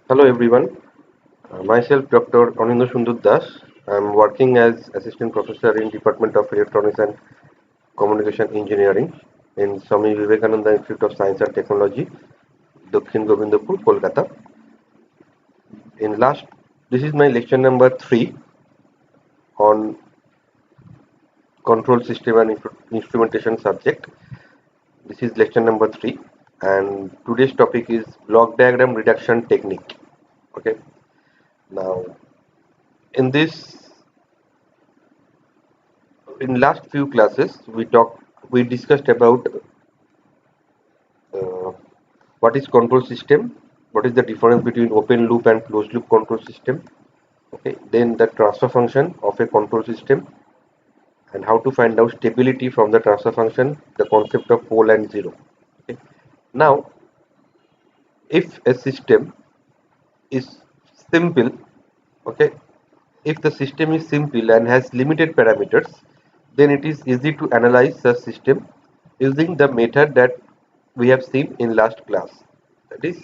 Hello everyone, myself Dr. Anindya Sundur Das. I am working as Assistant Professor in Department of Electronics and Communication Engineering in Swami Vivekananda Institute of Science and Technology, Dakshin Govindapur, Kolkata. This is my lecture number 3 on control system and instrumentation subject. This is lecture number 3 and today's topic is block diagram reduction technique. Okay, now in this in last few classes we discussed about uh, what is control system, what is the difference between open loop and closed loop control system, okay, then the transfer function of a control system and how to find out stability from the transfer function, the concept of pole and zero. Okay. Now if a system is simple, okay, if the system is simple and has limited parameters, then it is easy to analyze the system using the method that we have seen in last class, that is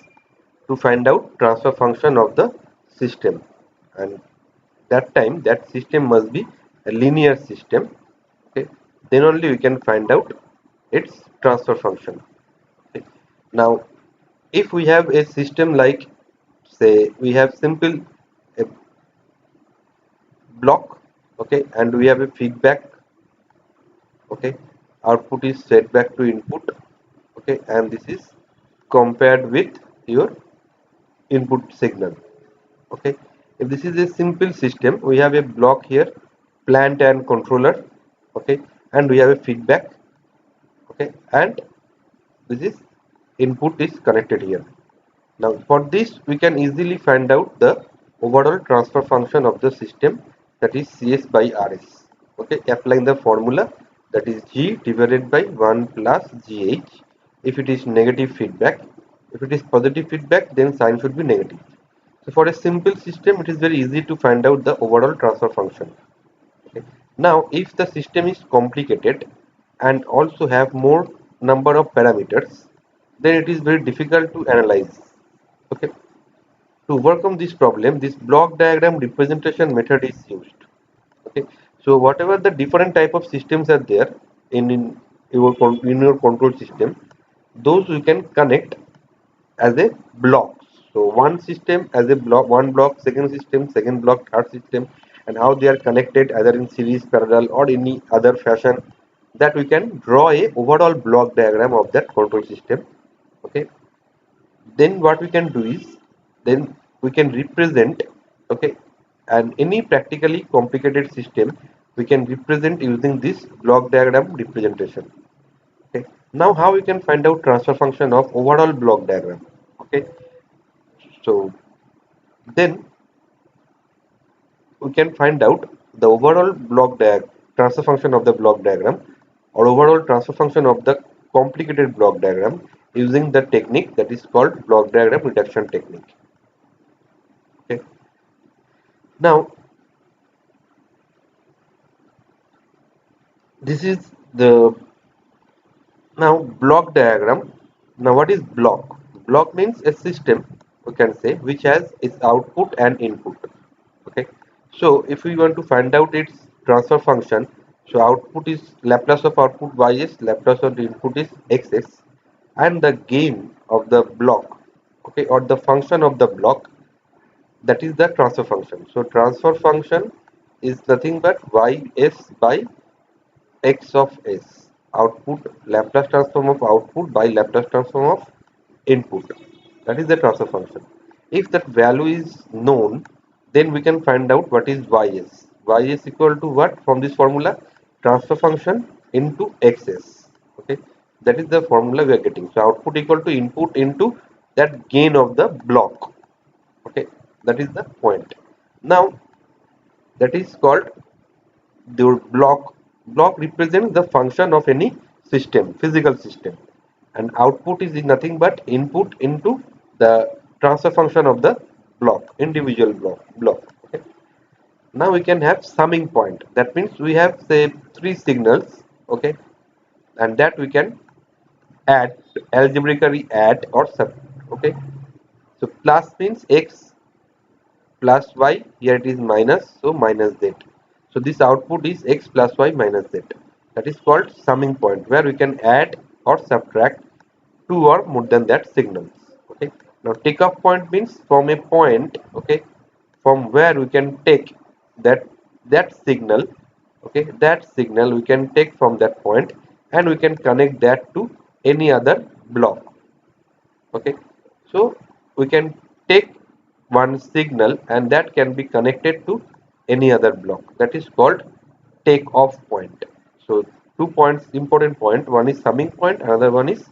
to find out transfer function of the system, and that time that system must be a linear system, okay, then only we can find out its transfer function. Okay. Now if we have a system like, say we have simple a block, okay, and we have a feedback, okay, output is set back to input, okay, and this is compared with your input signal, okay. If this is a simple system, we have a block here, plant and controller, okay, and we have a feedback, okay, and this is input is connected here. Now for this we can easily find out the overall transfer function of the system, that is Cs by Rs, okay, applying the formula that is G divided by 1 plus Gh. If it is negative feedback, if it is positive feedback, then sign should be negative. So for a simple system it is very easy to find out the overall transfer function. Okay. Now if the system is complicated and also have more number of parameters, then it is very difficult to analyze. Okay. To overcome this problem, this block diagram representation method is used. Okay. So whatever the different type of systems are there in your control system, those you can connect as a block. So one system as a block, one block, second system, second block, third system, and how they are connected either in series, parallel, or any other fashion, that we can draw a overall block diagram of that control system. Okay. Then what we can do is, then we can represent, okay, and any practically complicated system we can represent using this block diagram representation. Okay. Now how we can find out transfer function of overall block diagram. Okay. So then we can find out the overall transfer function of the block diagram or overall transfer function of the complicated block diagram using the technique that is called block diagram reduction technique. Okay. Now this is the now block diagram. Now what is block? Block means a system, we can say, which has its output and input. Okay. So if we want to find out its transfer function, so output is Laplace of output ys, Laplace of the input is xs, and the gain of the block, okay, or the function of the block, that is the transfer function. So transfer function is nothing but ys by x of s, output Laplace transform of output by Laplace transform of input, that is the transfer function. If that value is known, then we can find out what is ys equal to what from this formula, transfer function into xs, okay, that is the formula we are getting. So output equal to input into that gain of the block, okay, that is the point. Now that is called the block represents the function of any system, physical system, and output is nothing but input into the transfer function of the block, individual block. Okay. Now we can have summing point, that means we have say three signals, okay, and that we can add, algebraically add or sub, okay. So plus means x plus y, here it is minus, so minus z. So this output is x plus y minus z. That is called summing point, where we can add or subtract two or more than that signals. Okay. Now takeoff point means from a point, okay, from where we can take that signal, okay, that signal we can take from that point and we can connect that to any other block. Okay, so we can take one signal and that can be connected to any other block. That is called take off point. So 2 points, important point, one is summing point, another one is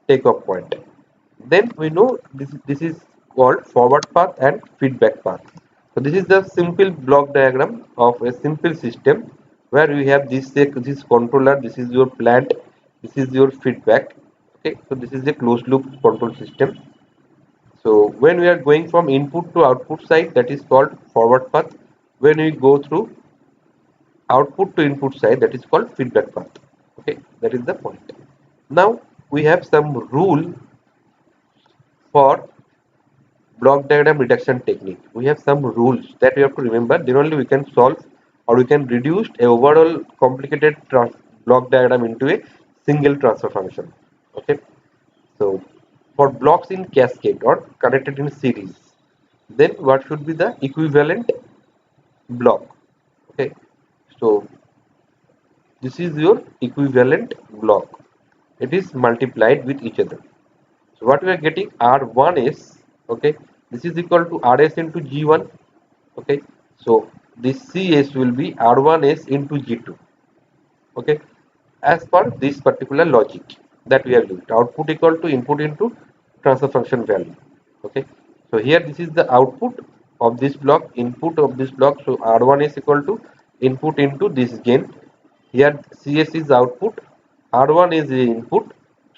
take off point. Then we know this is called forward path and feedback path. So this is the simple block diagram of a simple system where we have this controller, this is your plant, this is your feedback. Okay, so this is a closed loop control system. So when we are going from input to output side, that is called forward path. When we go through output to input side, that is called feedback path. Okay, that is the point. Now we have some rule for block diagram reduction technique. We have some rules that we have to remember. Then only we can solve or we can reduce a overall complicated block diagram into a single transfer function. Okay. So for blocks in cascade or connected in series, then what should be the equivalent block? Okay. So this is your equivalent block. It is multiplied with each other. So what we are getting R1 is, okay, this is equal to RS into G1. Okay, so this CS will be R1S into G2. Okay, as per this particular logic that we have used, output equal to input into transfer function value. Okay, so here this is the output of this block, input of this block. So R1 is equal to input into this gain. Here CS is output, R1 is the input.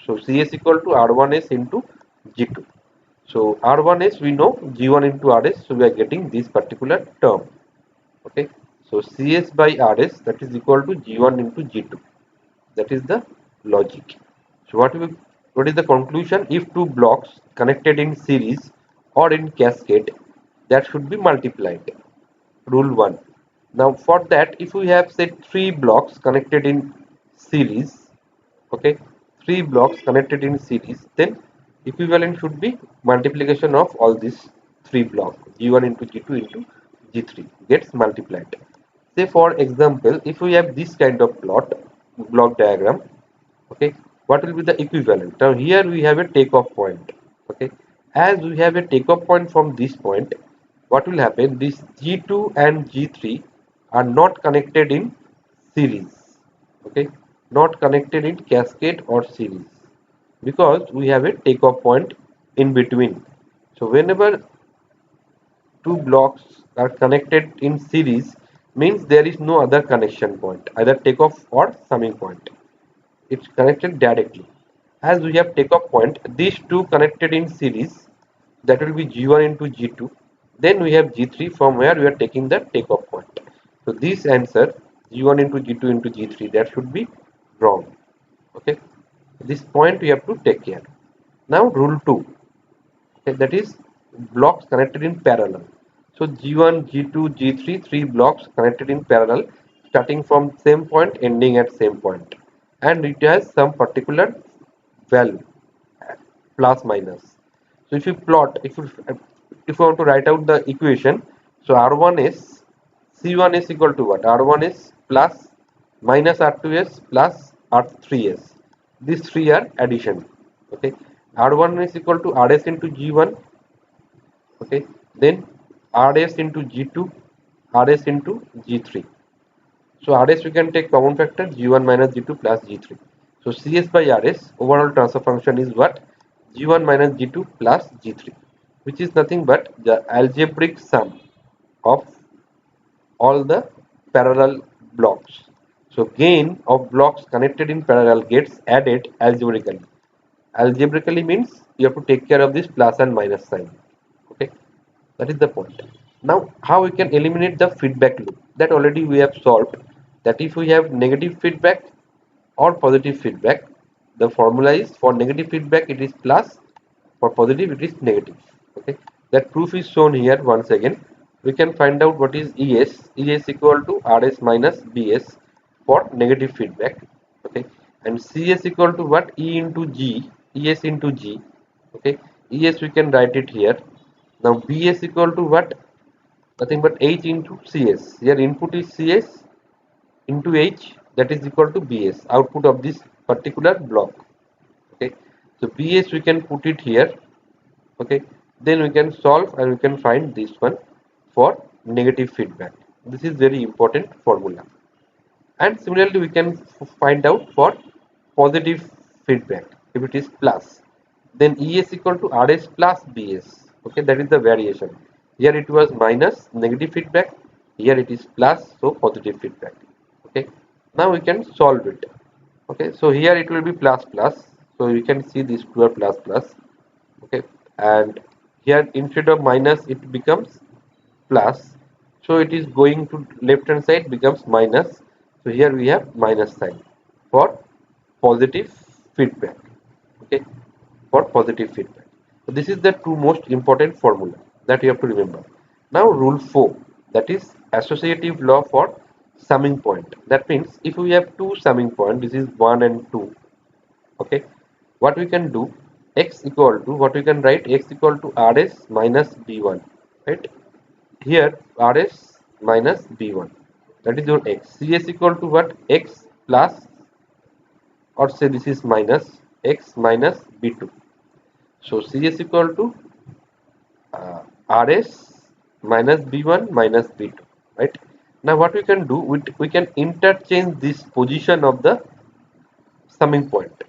So CS equal to R1S into G2. So R1S we know G1 into RS, so we are getting this particular term. Okay, so CS by RS, that is equal to G1 into G2. That is the logic. So what is the conclusion? If two blocks connected in series or in cascade, that should be multiplied. Rule 1. Now for that, if we have say three blocks connected in series, okay, three blocks connected in series, then equivalent should be multiplication of all these three blocks, G1 into G2 into G3 gets multiplied. Say for example, if we have this kind of block diagram, okay, what will be the equivalent? Now here we have a takeoff point. Okay, as we have a takeoff point from this point, what will happen? This G2 and G3 are not connected in series. Okay, not connected in cascade or series because we have a takeoff point in between. So whenever two blocks are connected in series, means there is no other connection point, either takeoff or summing point. It's connected directly. As we have takeoff point, these two connected in series, that will be G1 into G2. Then we have G3 from where we are taking the takeoff point. So this answer G1 into G2 into G3, that should be wrong. Okay, this point we have to take care. Now rule 2, okay, that is blocks connected in parallel. So G1, G2, G3, three blocks connected in parallel, starting from same point, ending at same point, and it has some particular value, plus minus. So if you plot, if you want to write out the equation, so R1 is C1 is equal to what? R1 is plus minus R2s plus R3s. These three are addition. Okay, R1 is equal to RS into G1. Okay, then RS into G2, RS into G3. So RS we can take common factor G1 minus G2 plus G3. So CS by RS overall transfer function is what? G1 minus G2 plus G3, which is nothing but the algebraic sum of all the parallel blocks. So gain of blocks connected in parallel gets added algebraically. Algebraically means you have to take care of this plus and minus sign. Okay, that is the point. Now how we can eliminate the feedback loop, that already we have solved, that if we have negative feedback or positive feedback, the formula is for negative feedback it is plus, for positive it is negative. Okay, that proof is shown here. Once again, we can find out what is es equal to rs minus bs for negative feedback. Okay, and cs equal to what? E into g, es into g. Okay, es we can write it here. Now bs equal to what? Nothing but h into cs. Here input is cs into h, that is equal to bs, output of this particular block. Okay, so bs we can put it here. Okay, then we can solve and we can find this one for negative feedback. This is very important formula. And similarly we can find out for positive feedback. If it is plus, then es equal to rs plus bs. Okay, that is the variation. Here it was minus negative feedback, here it is plus, so positive feedback. Okay, now we can solve it. Okay, so here it will be plus plus, so you can see these two are plus plus. Okay, and here instead of minus it becomes plus, so it is going to left hand side becomes minus, so here we have minus sign for positive feedback. Okay, for positive feedback. So this is the two most important formula that you have to remember. Now rule 4, that is associative law for summing point. That means if we have two summing point, this is 1 and 2. Okay, what we can do, x equal to, what we can write, x equal to rs minus b1, right? Here rs minus b1, that is your x. Cs equal to what? X plus, or say this is minus x minus b2. So cs equal to rs minus b1 minus b2, right? Now what we can do, we can interchange this position of the summing point.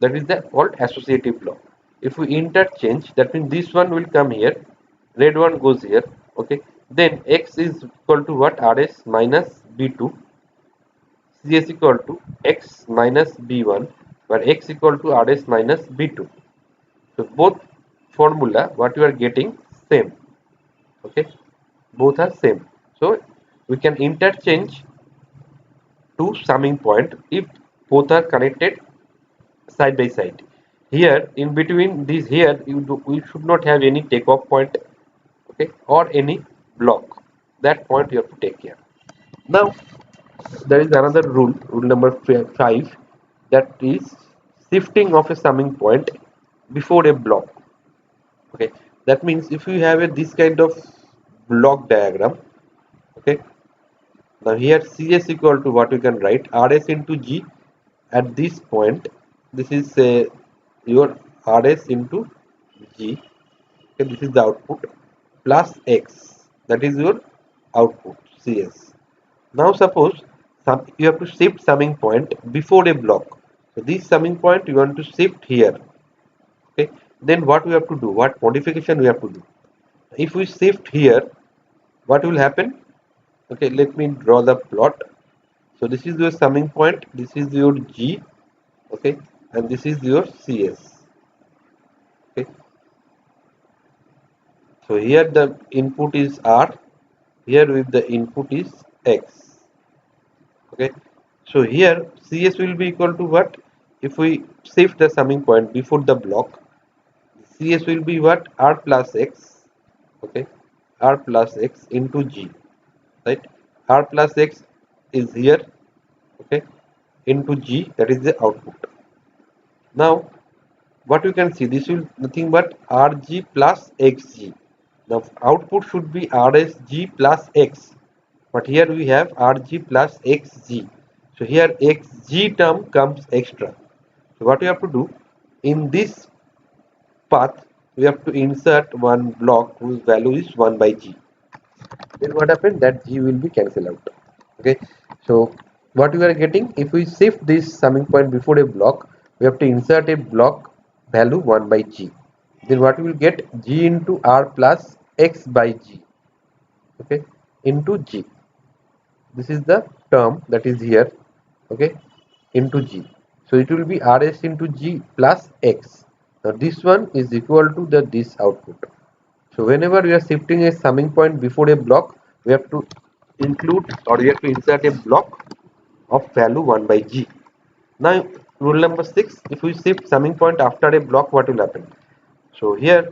That is the called associative law. If we interchange, that means this one will come here, red one goes here. Okay, then x is equal to what? Rs minus b2, cs equal to x minus b1, where x equal to rs minus b2. So both formula what you are getting same. Okay, both are same. So we can interchange two summing point if both are connected side by side. Here in between these, here we should not have any takeoff point, okay, or any block. That point you have to take care. Now there is another rule, rule number 5, that is shifting of a summing point before a block. Okay, that means if you have this kind of block diagram. Okay, now here cs equal to what you can write, rs into g at this point. This is your rs into g. Okay, this is the output, plus x, that is your output cs. Now suppose you have to shift summing point before a block. So this summing point you want to shift here. Okay, then what we have to do, what modification we have to do? If we shift here, what will happen? Okay, let me draw the plot. So this is your summing point, this is your g, okay, and this is your cs. Okay, so here the input is r, here with the input is x. Okay, so here cs will be equal to what? If we shift the summing point before the block, cs will be what? R plus x. Okay, r plus x into g, right? R plus x is here, okay, into g, that is the output. Now what you can see, this will nothing but rg plus xg. Now output should be rsg plus x, but here we have rg plus xg. So here xg term comes extra. So what we have to do, in this path we have to insert one block whose value is 1 by g. Then what happened, that g will be cancelled out. Okay, so what we are getting, if we shift this summing point before a block, we have to insert a block value 1 by g. Then what we will get, g into r plus x by g, okay, into g. This is the term that is here, okay, into g. So it will be rs into g plus x. Now this one is equal to the this output. So whenever we are shifting a summing point before a block, we have to include, or we have to insert a block of value 1 by g. Now rule number 6, if we shift summing point after a block, what will happen? So here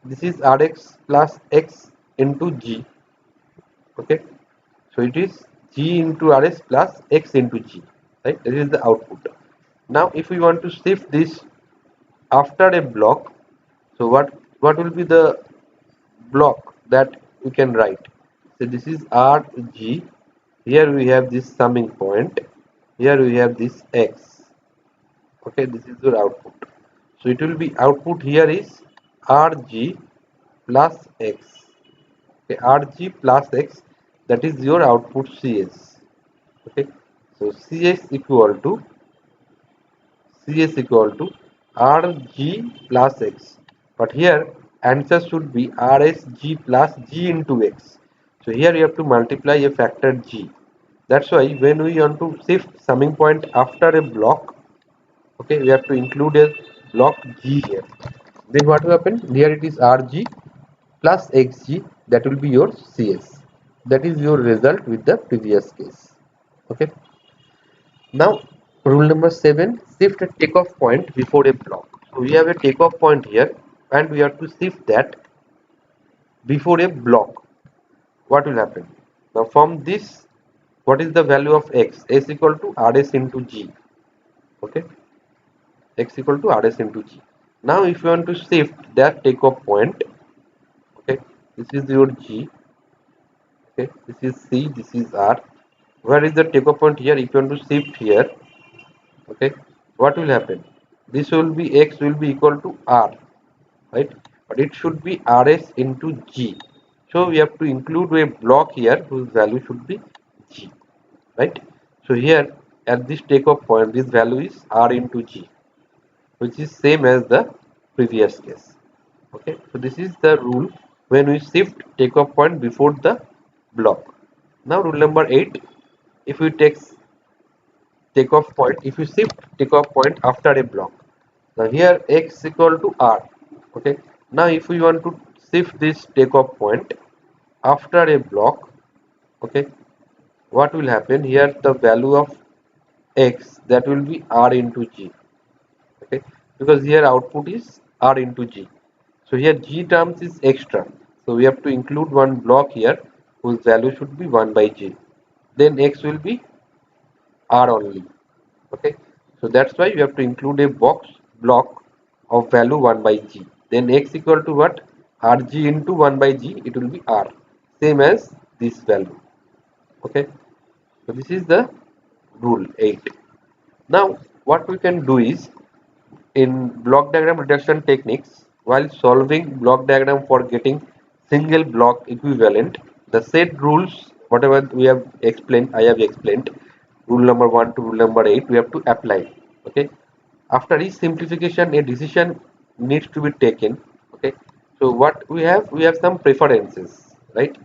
this is Rx plus X into G. Okay, so it is G into Rs plus X into G, right? This is the output. Now if we want to shift this after a block, so what will be the block that we can write? So this is Rg. Here we have this summing point. Here we have this X. Okay, this is your output. So it will be output here is Rg plus X. Okay, Rg plus X, that is your output Cs. Okay, so Cs equal to Rg plus X. But here answer should be Rsg plus G into X. So here you have to multiply a factor G. That's why when we want to shift summing point after a block, okay, we have to include a block G here. Then what will happen? Here it is Rg plus Xg, that will be your Cs. That is your result with the previous case. Okay. Now, rule number 7, shift a takeoff point before a block. So we have a takeoff point here and we have to shift that before a block. What will happen? Now from this, what is the value of x? S equal to Rs into G. Okay, x equal to Rs into G. Now if you want to shift that takeoff point, okay, this is your G, okay, this is C, this is R. Where is the takeoff point here? If you want to shift here, okay, what will happen? This will be x will be equal to R, right? But it should be Rs into G. So we have to include a block here whose value should be G, right? So here at this takeoff point, this value is R into G, which is same as the previous case. Okay, so this is the rule when we shift takeoff point before the block. Now rule number 8, if we take takeoff point, if you shift takeoff point after a block. Now here x equal to R. Okay, now if we want to shift this takeoff point after a block, okay, what will happen? Here the value of x, that will be R into G. Okay, because here output is R into G. So here G terms is extra, so we have to include one block here whose value should be 1 by G. Then x will be R only. Okay, so that's why you have to include a box block of value 1 by G. Then x equal to what? Rg into 1 by G, it will be R, same as this value. Okay, so this is the rule 8. Now what we can do is, in block diagram reduction techniques, while solving block diagram for getting single block equivalent, the set rules whatever we have explained, I have explained, rule number 1 to rule number 8, we have to apply. Okay, after each simplification a decision needs to be taken. Okay, so what we have some preferences, right?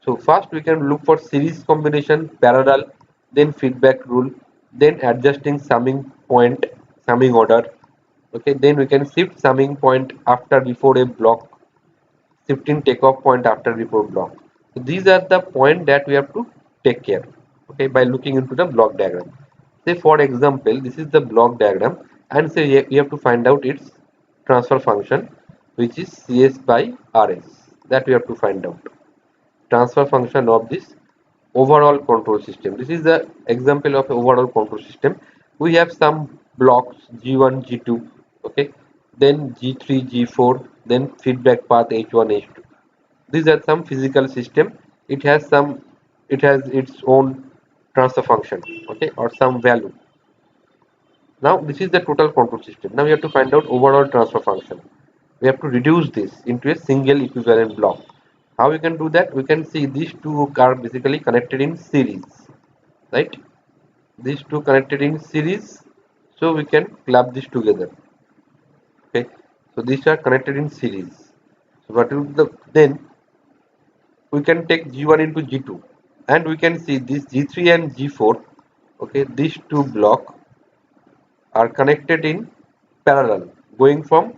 So first we can look for series combination, parallel, then feedback rule, then adjusting summing point, summing order. Okay, then we can shift summing point after before a block, shifting takeoff point after before block. So these are the point that we have to take care. Okay, by looking into the block diagram. Say for example, this is the block diagram, and say we have to find out its transfer function, which is Cs by Rs. That we have to find out. Transfer function of this overall control system. This is the example of overall control system. We have some blocks G1, G2, okay, then G3, G4, then feedback path H1, H2. These are some physical system. It has its own transfer function, okay, or some value. Now this is the total control system. Now we have to find out overall transfer function. We have to reduce this into a single equivalent block. How we can do that? We can see these two are basically connected in series, right? These two connected in series, so we can club this together. Okay, so these are connected in series. So what is the then we can take G1 into G2, and we can see this G3 and G4. Okay, these two blocks are connected in parallel, going from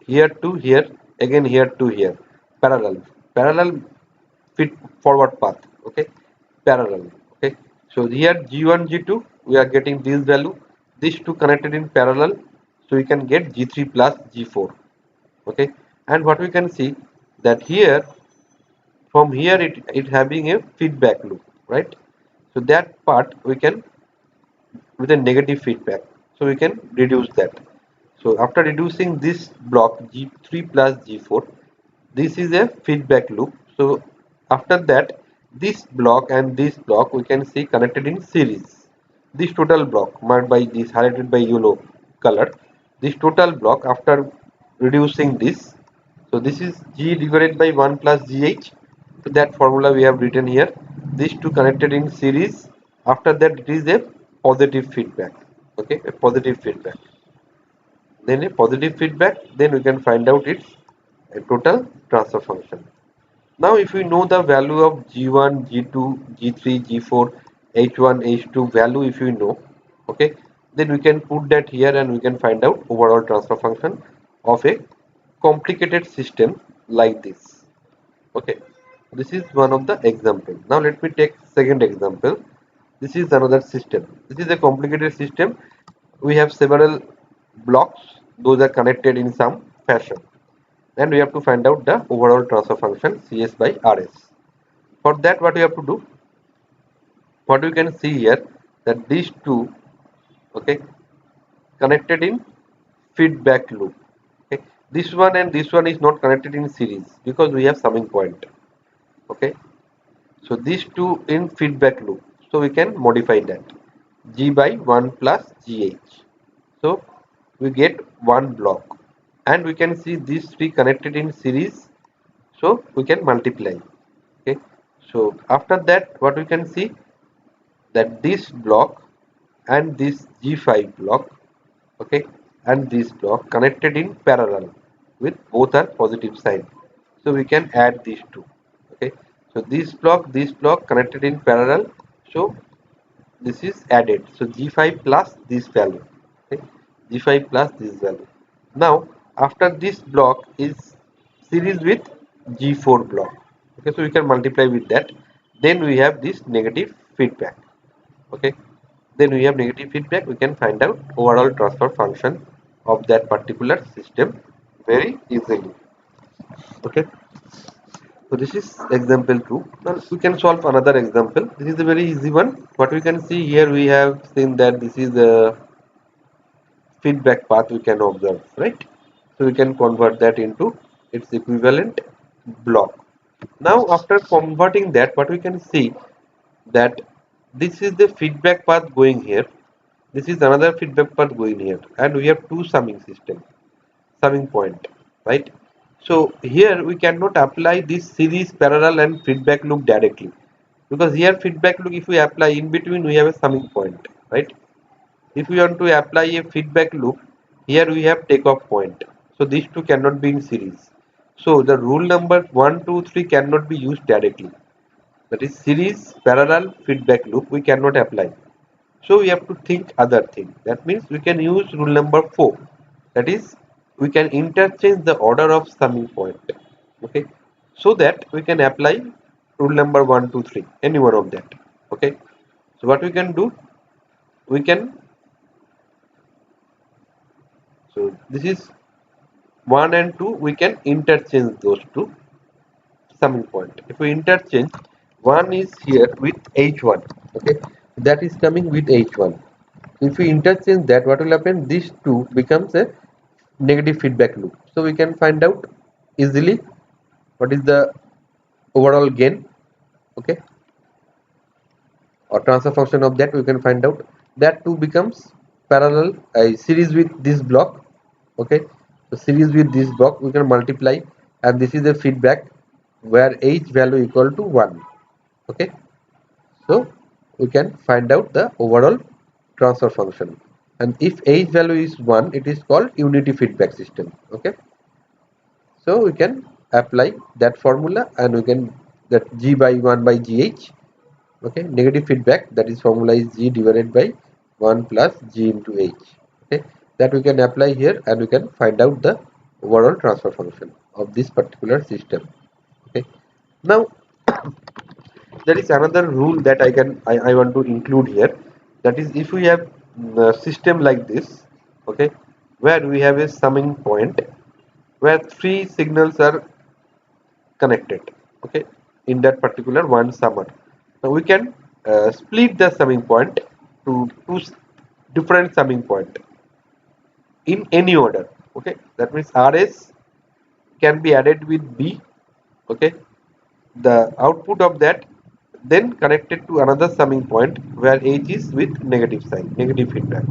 here to here, again here to here, parallel fit forward path. Okay, parallel. Okay, so here G1, G2, we are getting this value, these two connected in parallel, so we can get G3 plus G4. Okay, And what we can see that here, from here it having a feedback loop, right? So that part we can with a negative feedback, so we can reduce that. So after reducing this block G3 plus G4, this is a feedback loop. So after that, this block and this block we can see connected in series. This total block marked by this highlighted by yellow color, this total block after reducing this, so this is G divided by 1 plus GH. So that formula we have written here. These two connected in series. After that, it is a positive feedback. Okay, a positive feedback. Then a positive feedback. Then we can find out its a total transfer function. Now, if we know the value of G1, G2, G3, G4, H1, H2 value, if we know, okay, then we can put that here and we can find out overall transfer function of a complicated system like this. Okay, this is one of the example. Now let me take second example. This is another system. This is a complicated system. We have several blocks. Those are connected in some fashion. And we have to find out the overall transfer function CS by RS. For that, what we have to do? What we can see here that these two, okay, connected in feedback loop. Okay, this one and this one is not connected in series because we have summing point. Okay, so these two in feedback loop, so we can modify that G by 1 plus GH. So we get one block and we can see these three connected in series, so we can multiply. Okay, so after that what we can see that this block and this G5 block, okay, and this block connected in parallel with both are positive sign, so we can add these two. Okay, so this block connected in parallel, so this is added, so G5 plus this value. Okay, G5 plus this value. Now after this block is series with G4 block. Okay, so we can multiply with that, then we have this negative feedback. Okay, then we have negative feedback, we can find out overall transfer function of that particular system very easily. Okay, so this is example 2. Now we can solve another example. This is a very easy one. What we can see here, we have seen that this is a feedback path we can observe, right? So we can convert that into its equivalent block. Now after converting that, what we can see that this is the feedback path going here, this is another feedback path going here, and we have two summing point, right? So here we cannot apply this series, parallel and feedback loop directly, because here feedback loop, if we apply in between, we have a summing point, right? If we want to apply a feedback loop, here we have takeoff point, so these two cannot be in series. So the rule number 1, 2, 3 cannot be used directly, that is series, parallel, feedback loop we cannot apply. So we have to think other thing. That means we can use rule number 4. That is, we can interchange the order of summing point. Okay, so that we can apply rule number 1, 2, 3, any one of that. Okay, so what we can do, we can, so this is 1 and 2, we can interchange those two summing point. If we interchange, 1 is here with H1. Okay, that is coming with H1. If we interchange that, what will happen? These two becomes a negative feedback loop. So we can find out easily what is the overall gain, okay, or transfer function of that. We can find out that two becomes parallel series with this block. Okay, so series with this block we can multiply, and this is the feedback where h value equal to 1. Okay, so we can find out the overall transfer function, and if h value is 1, it is called unity feedback system. Okay, so we can apply that formula and we can that g by 1 by gh. Okay, negative feedback, that is formula is g divided by 1 plus g into h. Okay, that we can apply here and we can find out the overall transfer function of this particular system. Okay, now there is another rule that I want to include here, that is, if we have a system like this, okay, where we have a summing point, where three signals are connected, okay, in that particular one summer. Now we can split the summing point to two different summing point in any order, okay. That means rs can be added with b, okay, the output of that then connected to another summing point where h is with negative sign, negative feedback.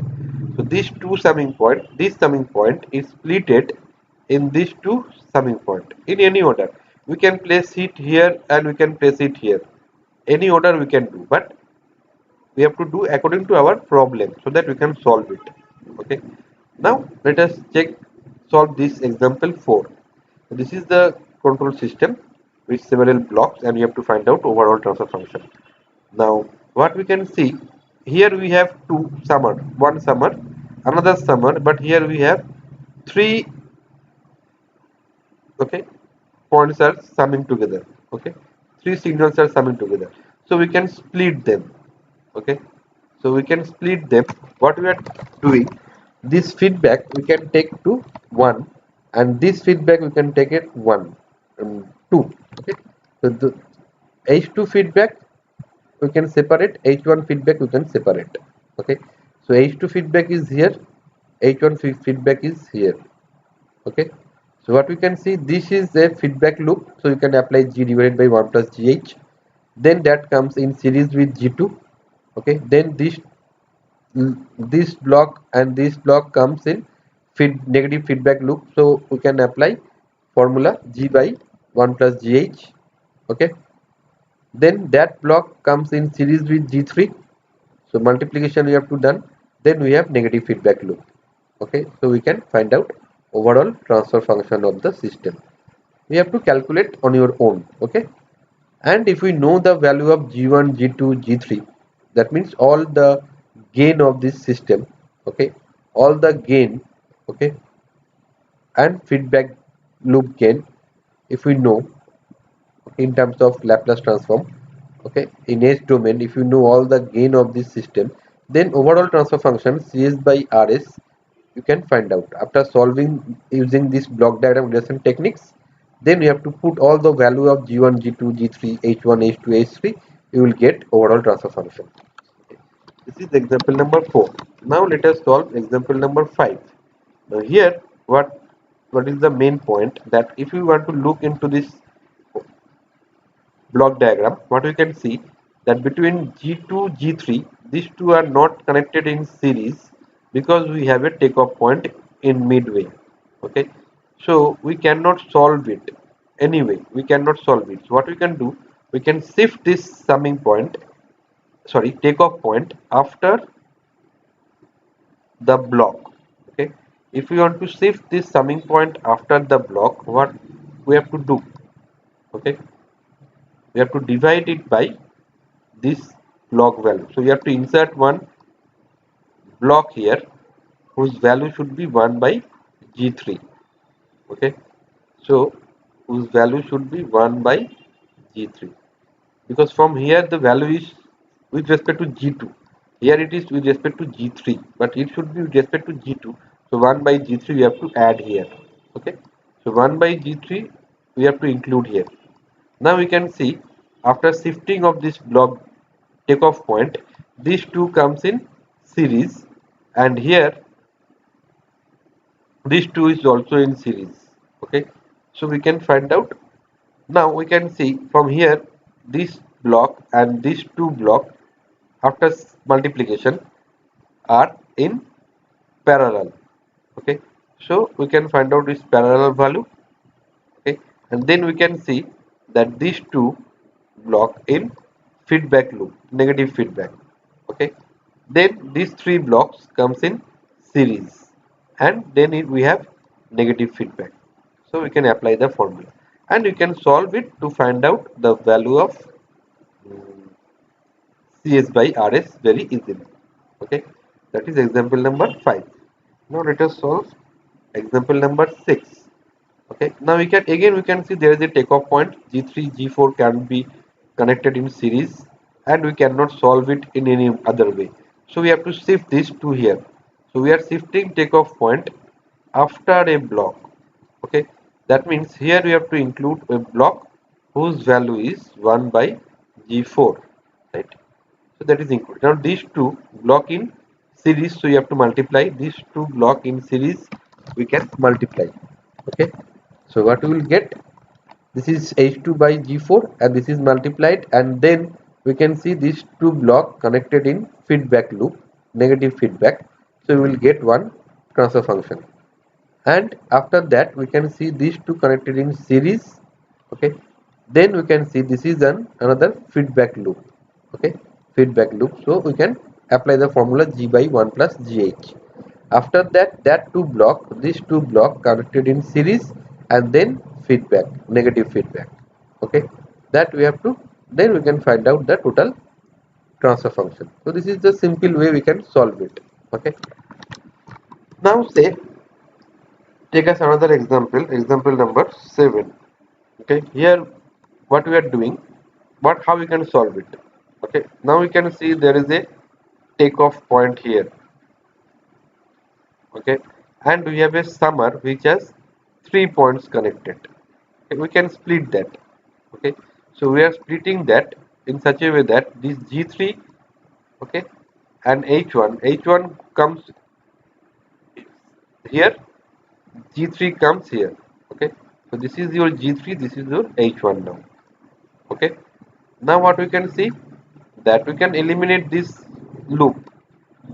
So these two summing point, this summing point is splitted in these two summing point in any order. We can place it here and we can place it here. Any order we can do, but we have to do according to our problem so that we can solve it. Okay. Now let us check solve this example 4. This is the control system with several blocks and we have to find out overall transfer function. Now what we can see here, we have two summer, one summer, another summer, but here we have three, okay, points are summing together, okay, three signals are summing together, so we can split them, okay. So we can split them. What we are doing, this feedback we can take to 1 and this feedback we can take it 1 2, okay. So the h2 feedback we can separate, h1 feedback we can separate, okay. So h2 feedback is here, h1 feedback is here, okay. So what we can see, this is a feedback loop, so you can apply g divided by 1 plus gh, then that comes in series with g2, okay. Then this block and this block comes in negative feedback loop, so we can apply formula g by 1 plus gh, okay. Then that block comes in series with g3, so multiplication we have to done, then we have negative feedback loop, okay. So we can find out overall transfer function of the system. We have to calculate on your own, okay. And if we know the value of g1, g2, g3, that means all the gain of this system, okay, all the gain, okay, and feedback loop gain, if we know, okay, in terms of Laplace transform, okay, in S domain, if you know all the gain of this system, then overall transfer function Cs by Rs you can find out after solving using this block diagram relation techniques. Then you have to put all the value of g1, g2, g3, h1, h2, h3, you will get overall transfer function. This is example number 4. Now let us solve example number 5. Now here what is the main point, that if you want to look into this block diagram, what we can see, that between G2, G3, these two are not connected in series because we have a takeoff point in midway. Okay, so we cannot solve it anyway. We cannot solve it. So what we can do, we can shift this summing point, sorry, takeoff point after the block. Okay, if we want to shift this summing point after the block, what we have to do? Okay, we have to divide it by this block value. So you have to insert one block here whose value should be 1 by G3. Okay. So whose value should be 1 by G3. Because from here the value is with respect to G2. Here it is with respect to G3. But it should be with respect to G2. So 1 by G3 we have to add here. Okay. So 1 by G3 we have to include here. Now we can see after shifting of this block takeoff point, these two comes in series, and here these two is also in series. Okay, so we can find out. Now we can see from here this block and these two block after multiplication are in parallel. Okay, so we can find out this parallel value. Okay, and then we can see that these two block in feedback loop, negative feedback. Okay, then these three blocks comes in series, and then we have negative feedback, so we can apply the formula and we can solve it to find out the value of Cs by Rs very easily. Okay, that is example number 5. Now let us solve example number 6. Okay, now we can see there is a takeoff point G3, G4 can be connected in series and we cannot solve it in any other way. So we have to shift this to here. So we are shifting takeoff point after a block. Okay, That means here we have to include a block whose value is 1 by G4, right? So that is included. Now these two block in series, so you have to multiply these two block in series, we can multiply. Okay, so what we will get, this is H2 by G4 and this is multiplied, and then we can see these two block connected in feedback loop, negative feedback, so we will get one transfer function. And after that we can see these two connected in series. Okay, then we can see this is another feedback loop. Okay, feedback loop, so we can apply the formula G by 1 plus GH. After that, these two block connected in series, and then feedback, negative feedback. Okay, that we have to, then we can find out the total transfer function. So this is the simple way we can solve it. Okay, now say, take us another example, example number 7. Okay, here what we are doing, what how we can solve it. Okay, now we can see there is a takeoff point here. Okay, and we have a summer which has 3 points connected. Okay, we can split that. Okay, so we are splitting that in such a way that this G3, okay, and H1 comes here, G3 comes here. Okay, so this is your G3, this is your H1 now. Okay, now what we can see, that we can eliminate this loop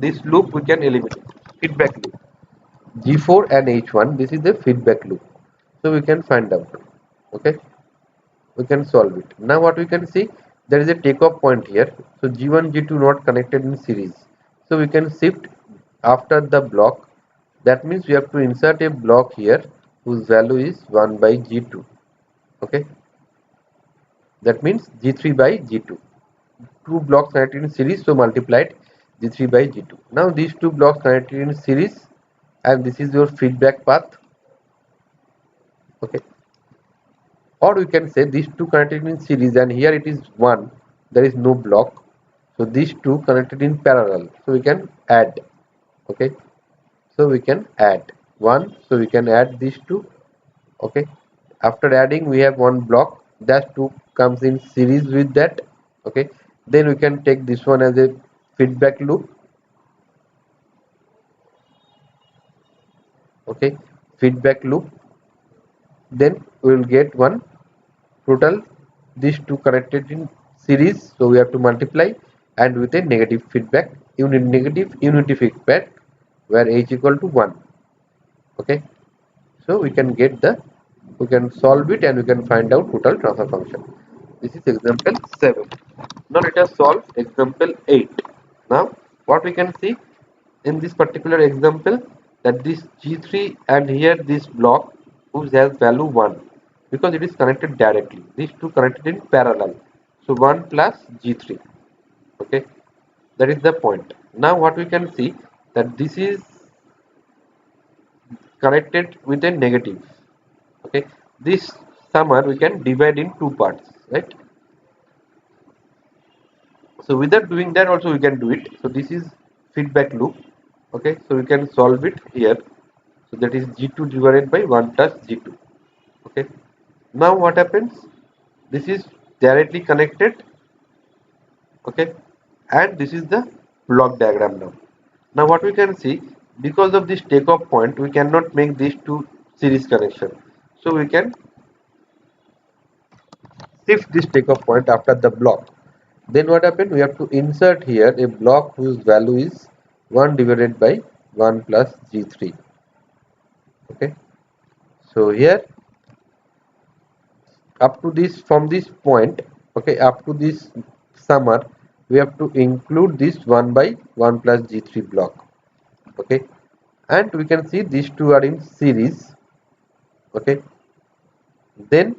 we can eliminate, feedback loop, G4 and H1, this is the feedback loop, so we can find out. Okay, we can solve it. Now what we can see, there is a takeoff point here, so G1 G2 not connected in series, so we can shift after the block. That means we have to insert a block here whose value is 1 by G2. Okay, that means G3 by G2, two blocks connected in series, so multiplied G3 by G2. Now these two blocks connected in series, and this is your feedback path. Okay, or we can say these two connected in series, and here it is 1, there is no block, so these two connected in parallel, so we can add. Okay, so we can add 1, so we can add these two. Okay, after adding we have one block, that 2 comes in series with that. Okay, then we can take this one as a feedback loop. Okay, feedback loop, then we will get one total, these two connected in series, so we have to multiply, and with a negative feedback, negative unity feedback, where h equal to 1. Okay, so we can get the, we can solve it and we can find out total transfer function. This is example 7. Now let us solve example 8. Now what we can see in this particular example, that this G3 and here this block whose has value 1, because it is connected directly, these two connected in parallel, so 1 plus G3. Okay, that is the point. Now what we can see, that this is connected with a negative. Okay, this summer we can divide in two parts, right? So without doing that also we can do it. So this is feedback loop. Okay, so we can solve it here. So that is G2 divided by 1 plus G2. Okay, now what happens, this is directly connected. Okay, and this is the block diagram. Now what we can see, because of this takeoff point we cannot make these two series connection, so we can shift this takeoff point after the block. Then what happened, we have to insert here a block whose value is 1 divided by 1 plus G3. Okay, so here up to this, from this point, okay, up to this summer, we have to include this 1 by 1 plus G3 block. Okay, and we can see these two are in series. Okay, then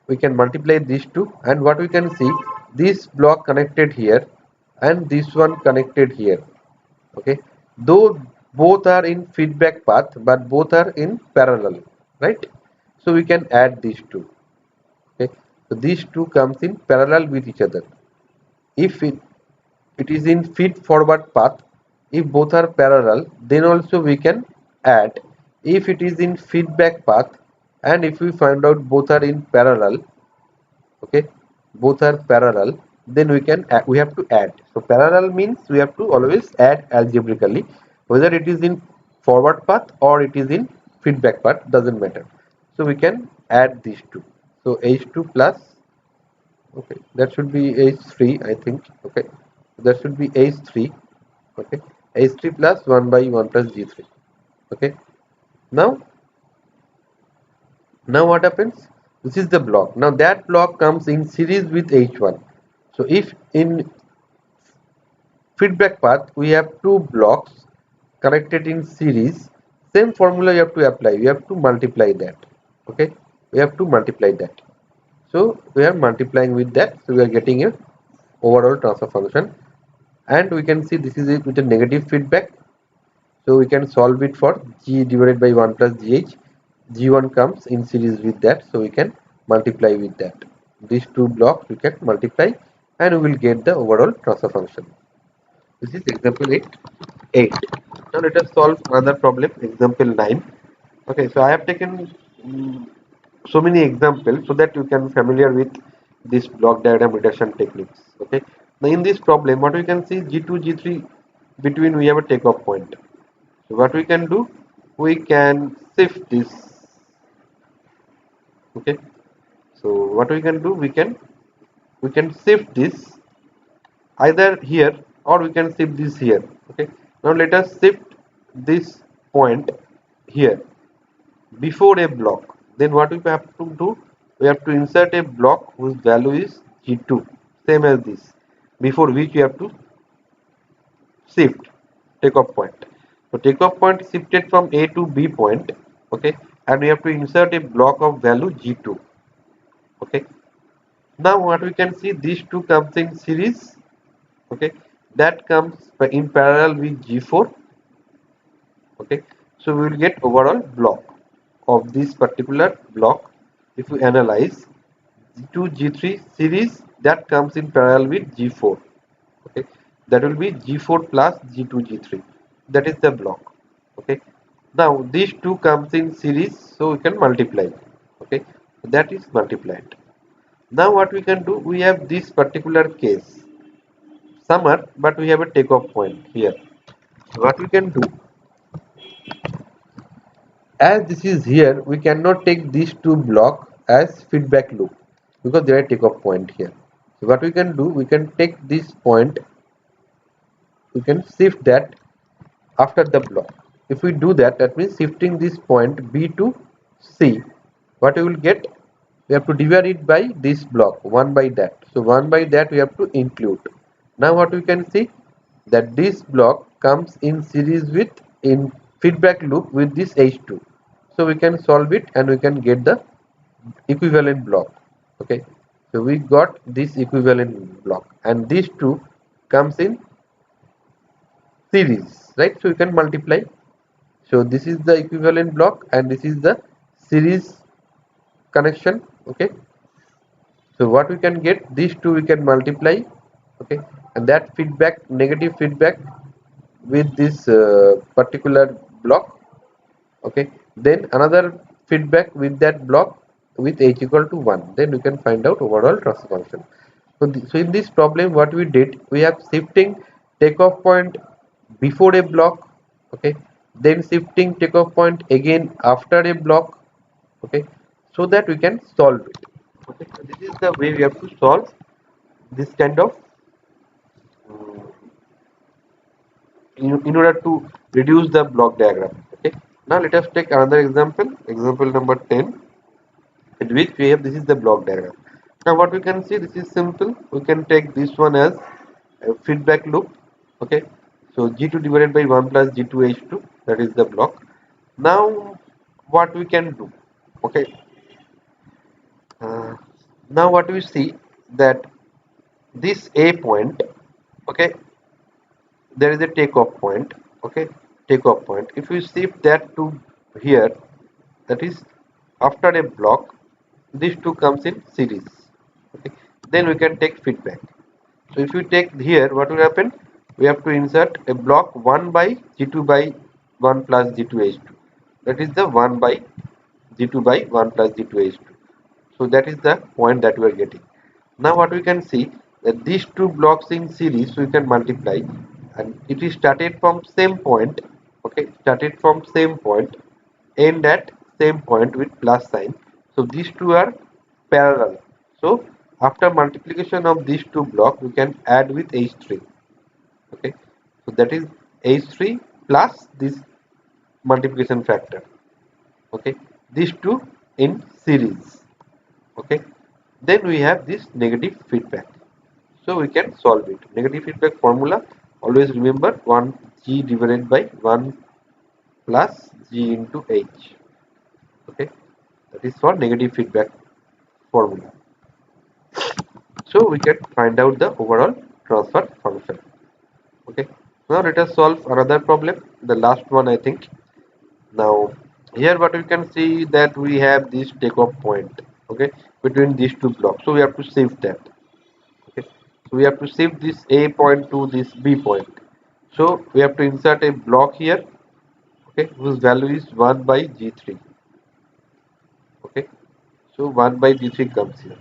we can multiply these two, and what we can see, this block connected here and this one connected here. Okay, though both are in feedback path, but both are in parallel, right? So we can add these two. Okay, so these two comes in parallel with each other. If it is in feed forward path, if both are parallel, then also we can add. If it is in feedback path, and if we find out both are in parallel, okay, both are parallel, then we have to add. So parallel means we have to always add algebraically, whether it is in forward path or it is in feedback path, doesn't matter. So we can add these two. So h2 plus, okay, that should be h3, I think. Okay, that should be h3. Okay, h3 plus 1 by 1 plus g3. Okay, now what happens? This is the block. Now that block comes in series with h1. So if in feedback path we have two blocks connected in series, same formula you have to apply. We have to multiply that. Okay, we have to multiply that. So we are multiplying with that, so we are getting a overall transfer function, and we can see this is it with a negative feedback. So we can solve it for g divided by 1 plus gh. G1 comes in series with that, so we can multiply with that. These two blocks we can multiply, and we will get the overall transfer function. This is example 8. Now let us solve another problem, example 9. Okay, so I have taken so many examples so that you can familiar with this block diagram reduction techniques. Okay, now in this problem, what we can see, G2, G3 between we have a takeoff point. So what we can do, we can shift this. Okay, so what we can do, we can shift this either here or we can shift this here. Okay, now let us shift this point here before a block. Then what we have to do, we have to insert a block whose value is g2, same as this, before which we have to shift takeoff point. So takeoff point shifted from a to b point. Okay, and we have to insert a block of value g2. Okay, now what we can see, these two comes in series. Okay, that comes in parallel with g4. Okay, so we will get overall block of this particular block. If we analyze g2 g3 series, that comes in parallel with g4. Okay, that will be g4 plus g2 g3, that is the block. Okay, now these two comes in series, so we can multiply. Okay, that is multiplied. Now what we can do, we have this particular case summer, but we have a takeoff point here. So what we can do, as this is here, we cannot take these two block as feedback loop because there are takeoff point here. So what we can do, we can take this point, we can shift that after the block. If we do that, that means shifting this point B to C. What we will get, we have to divide it by this block 1 by that. So 1 by that we have to include. Now what we can see, that this block comes in series with, in feedback loop with this H2. So we can solve it and we can get the equivalent block. Okay, so we got this equivalent block, and these two comes in series, right? So you can multiply. So this is the equivalent block and this is the series connection. Okay, so what we can get, these two we can multiply. Okay, and that feedback, negative feedback with this particular block. Okay, then another feedback with that block with h equal to 1, then we can find out overall transfer function. So, so in this problem what we did, we have shifting takeoff point before a block. Okay, then shifting takeoff point again after a block. Okay, so that we can solve it. Okay, so this is the way we have to solve this kind of in order to reduce the block diagram. Okay, now let us take another example, example number 10, in which we have, this is the block diagram. Now what we can see, this is simple. We can take this one as a feedback loop. Okay, so g2 divided by 1 plus g2h2, that is the block. Now what we can do, okay, uh, now what we see, that this a point, okay, there is a takeoff point. Okay, takeoff point, if we shift that to here, that is after a block, these two comes in series. Okay, then we can take feedback. So if you take here, what will happen, we have to insert a block 1 by g2 by 1 plus g2h2, that is the 1 by G2 by 1 plus G2 H2. So that is the point that we are getting. Now what we can see, that these two blocks in series we can multiply, and it is started from same point. Okay, started from same point, end at same point with plus sign. So these two are parallel. So after multiplication of these two blocks, we can add with H3. Okay, so that is H3 plus this multiplication factor. Okay, these two in series. Okay, then we have this negative feedback, so we can solve it. Negative feedback formula, always remember 1 G divided by 1 plus G into H. Okay, that is for negative feedback formula. So we can find out the overall transfer function. Okay, now let us solve another problem, the last one I think. Now here what we can see, that we have this takeoff point, okay, between these two blocks, so we have to shift that. Okay, so we have to shift this A point to this B point, so we have to insert a block here, okay, whose value is 1 by G3. Okay, so 1 by G3 comes here.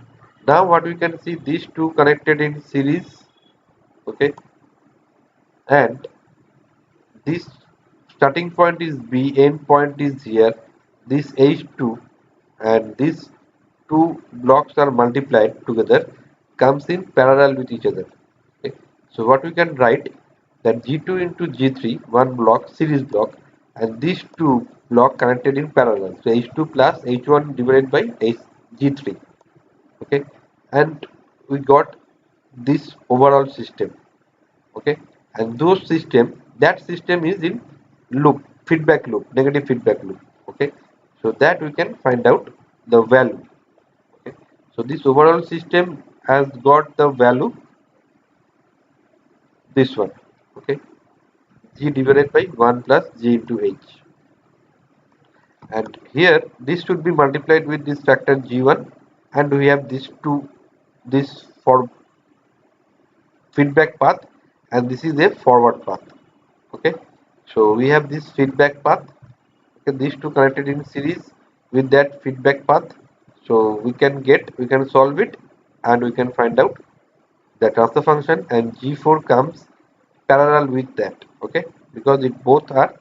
Now what we can see, these two connected in series. Okay, and this starting point is B, end point is here, this H2, and these two blocks are multiplied together, comes in parallel with each other. Okay. So what we can write, that G2 into G3, one block, series block, and these two block connected in parallel. So H2 plus H1 divided by G3. Okay, and we got this overall system. Okay, and those system, that system is in loop, feedback loop, negative feedback loop. Okay, so that we can find out the value. Okay, so this overall system has got the value, this one. Okay, G divided by 1 plus G into H, and here this should be multiplied with this factor G1, and we have this two, this for feedback path, and this is a forward path. Okay, so we have this feedback path. Okay, these two connected in series with that feedback path, so we can solve it, and we can find out the transfer function, and G4 comes parallel with that. Okay, because it both are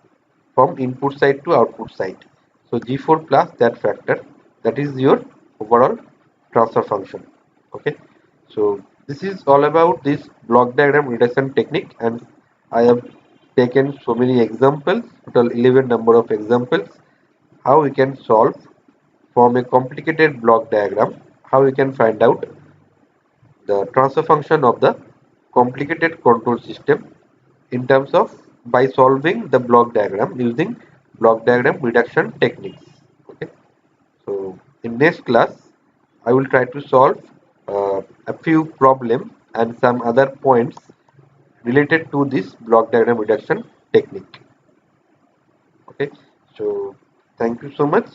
from input side to output side, so G4 plus that factor, that is your overall transfer function. Okay, so this is all about this block diagram reduction technique, and I have taken so many examples, total 11 number of examples, how we can solve from a complicated block diagram, how we can find out the transfer function of the complicated control system in terms of by solving the block diagram using block diagram reduction techniques. Okay, so in next class I will try to solve a few problems and some other points related to this block diagram reduction technique. Okay, so thank you so much.